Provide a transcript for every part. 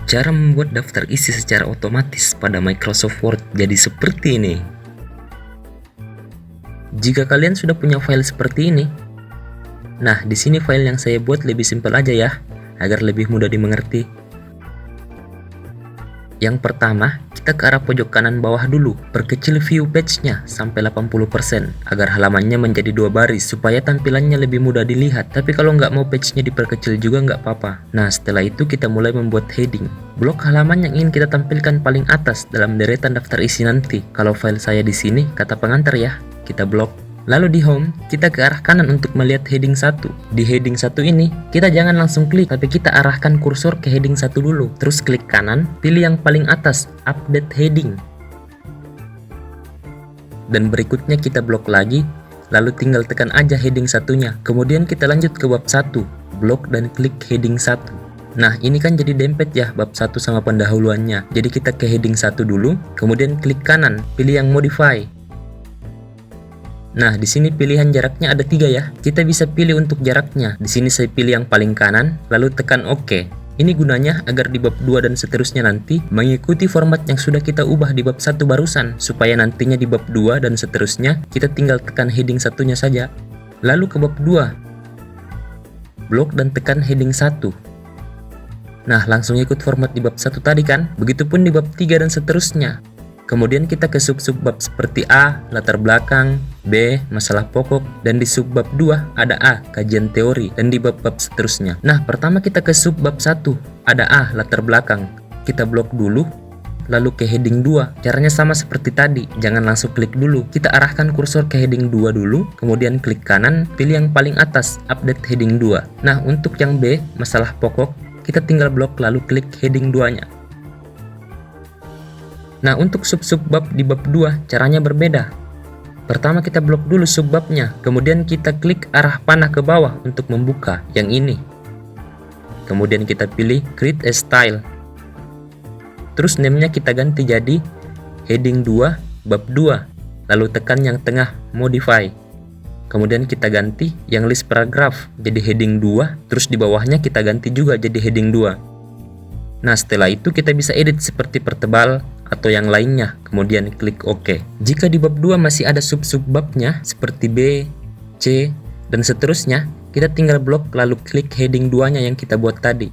Cara membuat daftar isi secara otomatis pada Microsoft Word jadi seperti ini. Jika kalian sudah punya file seperti ini, nah di sini file yang saya buat lebih simpel aja ya, agar lebih mudah dimengerti. Yang pertama, kita ke arah pojok kanan bawah dulu, perkecil view page-nya sampai 80% agar halamannya menjadi 2 baris supaya tampilannya lebih mudah dilihat. Tapi kalau nggak mau page-nya diperkecil juga nggak apa-apa. Nah, setelah itu kita mulai membuat heading. Blok halaman yang ingin kita tampilkan paling atas dalam deretan daftar isi nanti. Kalau file saya di sini, kata pengantar ya, kita blok. Lalu di home, kita ke arah kanan untuk melihat heading 1. Di heading 1 ini, kita jangan langsung klik, tapi kita arahkan kursor ke heading 1 dulu. Terus klik kanan, pilih yang paling atas, update heading. Dan berikutnya kita blok lagi, lalu tinggal tekan aja heading satunya. Kemudian kita lanjut ke bab 1, blok dan klik heading 1. Nah, ini kan jadi dempet ya bab 1 sama pendahuluannya. Jadi kita ke heading 1 dulu, kemudian klik kanan, pilih yang modify. Nah, di sini pilihan jaraknya ada 3 ya. Kita bisa pilih untuk jaraknya. Di sini saya pilih yang paling kanan, lalu tekan OK. Ini gunanya agar di bab 2 dan seterusnya nanti mengikuti format yang sudah kita ubah di bab 1 barusan, supaya nantinya di bab 2 dan seterusnya kita tinggal tekan heading satunya saja. Lalu ke bab 2. Blok dan tekan heading 1. Nah, langsung ikut format di bab 1 tadi kan? Begitupun di bab 3 dan seterusnya. Kemudian kita ke sub-sub bab seperti A, latar belakang, B, masalah pokok, dan di sub bab 2 ada A, kajian teori, dan di bab-bab seterusnya. Nah, pertama kita ke sub bab 1, ada A, latar belakang. Kita blok dulu, lalu ke heading 2. Caranya sama seperti tadi, jangan langsung klik dulu. Kita arahkan kursor ke heading 2 dulu, kemudian klik kanan, pilih yang paling atas, update heading 2. Nah, untuk yang B, masalah pokok, kita tinggal blok lalu klik heading 2-nya. Nah, untuk sub-sub bab di bab 2 caranya berbeda. Pertama kita blok dulu subbabnya, kemudian kita klik arah panah ke bawah untuk membuka yang ini. Kemudian kita pilih create a style. Terus name-nya kita ganti jadi heading 2 bab 2, lalu tekan yang tengah modify. Kemudian kita ganti yang list paragraph jadi heading 2, terus di bawahnya kita ganti juga jadi heading 2. Nah, setelah itu kita bisa edit seperti pertebal atau yang lainnya, kemudian klik OK. Jika di bab 2 masih ada sub-sub babnya seperti B, C, dan seterusnya, kita tinggal blok lalu klik heading 2-nya yang kita buat tadi.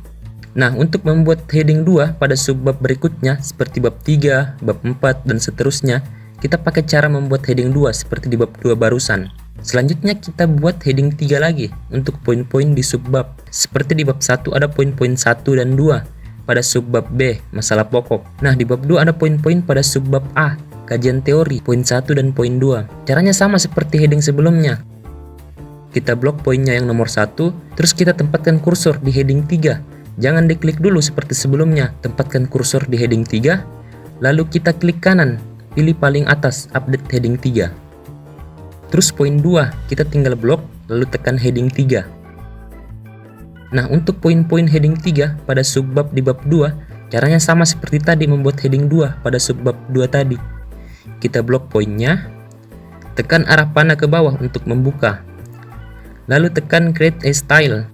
Nah, untuk membuat heading 2 pada subbab berikutnya seperti bab 3, bab 4, dan seterusnya, kita pakai cara membuat heading 2 seperti di bab 2 barusan. Selanjutnya kita buat heading 3 lagi untuk poin-poin di subbab. Seperti di bab 1 ada poin-poin 1 dan 2. Pada subbab B, masalah pokok. Nah, di bab 2 ada poin-poin pada subbab A, kajian teori, poin 1 dan poin 2. Caranya sama seperti heading sebelumnya. Kita blok poinnya yang nomor 1, terus kita tempatkan kursor di heading 3. Jangan diklik dulu seperti sebelumnya, tempatkan kursor di heading 3, lalu kita klik kanan, pilih paling atas, update heading 3. Terus poin 2, kita tinggal blok, lalu tekan heading 3. Nah, untuk poin-poin heading 3 pada subbab di bab 2, caranya sama seperti tadi membuat heading 2 pada subbab 2 tadi. Kita blok poinnya, tekan arah panah ke bawah untuk membuka. Lalu tekan create a style.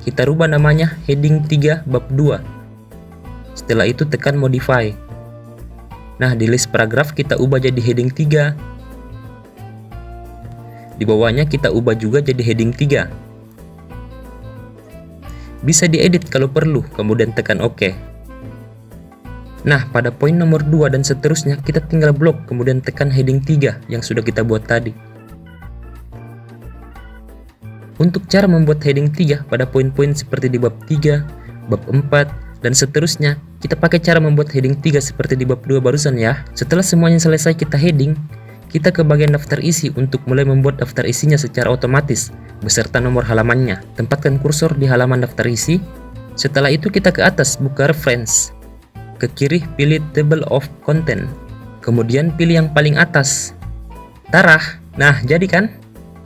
Kita rubah namanya heading 3 bab 2. Setelah itu tekan modify. Nah, di list paragraf kita ubah jadi heading 3. Di bawahnya kita ubah juga jadi heading 3. Bisa diedit kalau perlu, kemudian tekan OK. Nah, pada poin nomor 2 dan seterusnya kita tinggal blok, kemudian tekan heading 3 yang sudah kita buat tadi. Untuk cara membuat heading 3 pada poin-poin seperti di bab 3, bab 4, dan seterusnya, kita pakai cara membuat heading 3 seperti di bab 2 barusan ya. Setelah semuanya selesai kita heading, kita ke bagian daftar isi untuk mulai membuat daftar isinya secara otomatis beserta nomor halamannya. Tempatkan kursor di halaman daftar isi. Setelah itu kita ke atas buka reference. Ke kiri pilih table of content. Kemudian pilih yang paling atas. Tarah. Nah, jadi kan?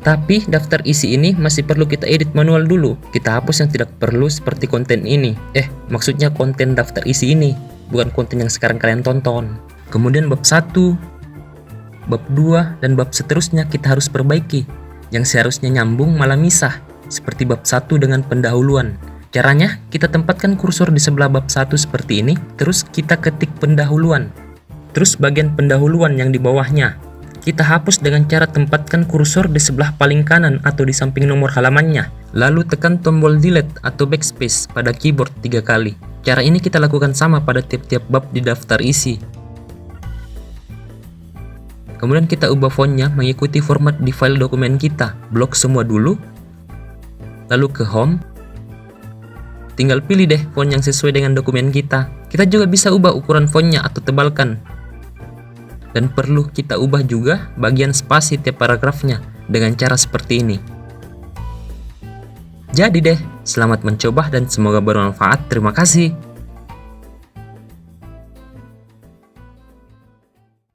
Tapi daftar isi ini masih perlu kita edit manual dulu. Kita hapus yang tidak perlu seperti konten ini. Maksudnya konten daftar isi ini, bukan konten yang sekarang kalian tonton. Kemudian bab 1, bab 2, dan bab seterusnya kita harus perbaiki. Yang seharusnya nyambung malah misah, seperti bab 1 dengan pendahuluan. Caranya, kita tempatkan kursor di sebelah bab 1 seperti ini, terus kita ketik pendahuluan. Terus bagian pendahuluan yang di bawahnya, kita hapus dengan cara tempatkan kursor di sebelah paling kanan atau di samping nomor halamannya. Lalu tekan tombol delete atau backspace pada keyboard 3 kali. Cara ini kita lakukan sama pada tiap-tiap bab di daftar isi. Kemudian kita ubah fontnya mengikuti format di file dokumen kita. Blok semua dulu, lalu ke home. Tinggal pilih deh font yang sesuai dengan dokumen kita. Kita juga bisa ubah ukuran fontnya atau tebalkan. Dan perlu kita ubah juga bagian spasi tiap paragrafnya dengan cara seperti ini. Jadi deh, selamat mencoba dan semoga bermanfaat. Terima kasih.